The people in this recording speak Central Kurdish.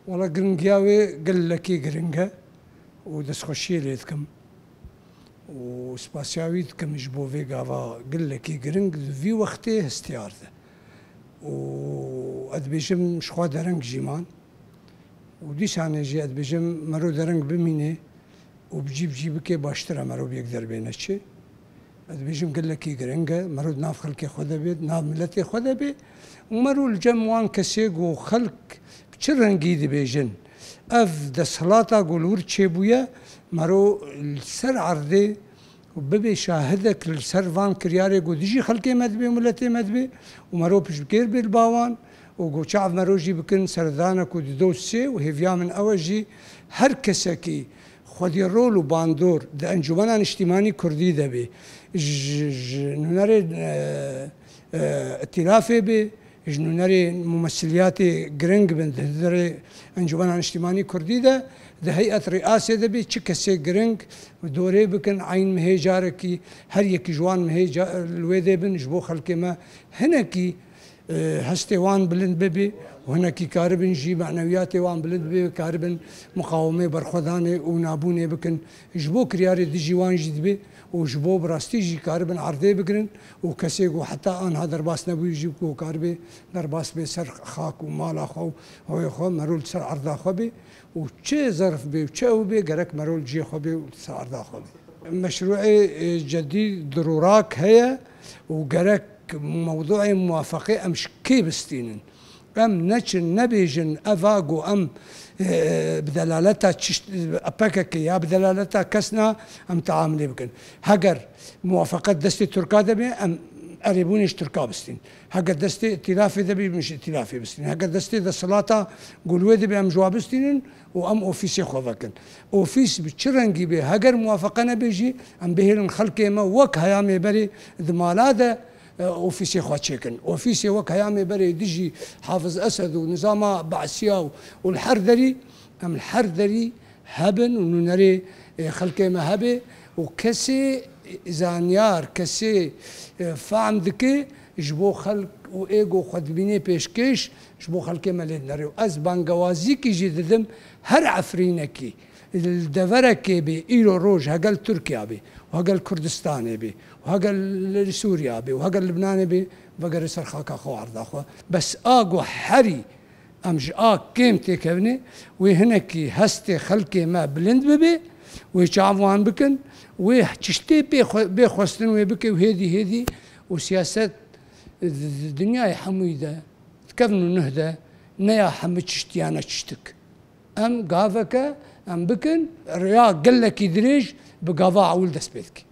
والله قرنقياوي قل لكي قرنقة ودسخوشي ليتكم وسباسياوي تكم جبو في قافا قل لكي قرنق في وقته استيار ده وأدبيجم شخوا درنق جيمان وديش أنا جي أدبيجم مرو درنق بمينه وبجيب جيبك باشترى مرو بيقدر بينشي أدبيجم قل لكي قرنقة مرو ناف خلقي خدا بيت ناف ملتي خدا بيت ومرو الجموان كسيق وخلق بچرنقي دبيجن اف دسلاطا قولور تشيبويا مرو السر عرضي وببي شاهدك للسر فان كرياري قو ديجي خلقي مدبي وملتي مدبي ومرو بشبكير بالباوان وقو شعب مرو جي بكن سردانك ودوسي وهيفيا من اواجي هر كسكي خودي رول وباندور دا انجمنان اجتماعي كردي دبي نوناري ائتلافي بي جنونري ممثلياتي جرينج بنت هذري انجمن اجتماعي كردي ده هيئة رئاسة ده بي تشكسي جرينج ودوري بكن عين مهيجاركي هر يكي جوان مهيجا الويدي بن جبو خلقي ما هناكي هستيوان بلند ببي وهناكي كاربن جي معنوياتي وان بلند ببي كاربن مقاومة برخوضاني ونابوني بكن جبو كرياري دي جيوان جيد بي وجبو براستي جي كاربن عرضي بكرن وكسيقو حتى انها درباس نبوي يجيبكو كاربي درباس بي سر خاك ومال اخو هو خو مرول سر عرض اخو بي وشي ظرف بي وشو بي قرك مرول جي خو بي سر عرض اخو بي مشروعي جديد ضروراك هي وقرك موضوعي موافقة أم شكي بستينن أم نتشن نبيجن أفاقو أم بدلالتها أباككي يا بدلالتها كسنا أم تعاملي بكن هجر موافقة دستي تركا دبي أم قريبونيش تركا بستين هجر دستي ائتلافي دبي مش ائتلافي بستين هجر دستي دا صلاة قولوي دبي أم جواب بستين وأم أوفيسي خوفكن أوفيس بتشرنجي بي هجر موافقة نبيجي أم بهيرن خلقي ما وك هيامي بري دمالاده اوفيسي خواتشيكن اوفيسي وك هيامي بري ديجي حافظ اسد ونظام بعسيا والحردري ام الحردري هبن ونري خلقي ما هبي وكسي زانيار كسي فهم ذكي جبو خلق وايجو خدبيني بيشكيش جبو خلقي ما لنري از بانغوازي كي جددم هر عفرينكي الدفركي بي ايرو روج هقل تركيا بي وهقل كردستان بي وهقل سوريا بي وهقل لبنان بي وهقل سرخاك اخو عرض اخو بس اقو حري امج كيمتي كبني وهنكي هستي خلقي ما بلند ببي ويشعفوان بكن ويحتشتي بيخوستن ويبكي وهيدي وسياسات الدنيا حميده تكفنوا نهدى نيا حمد تشتيانا تشتك ام قافك ام بكن ريا قلك يدريج بقضاء ولد سبيتك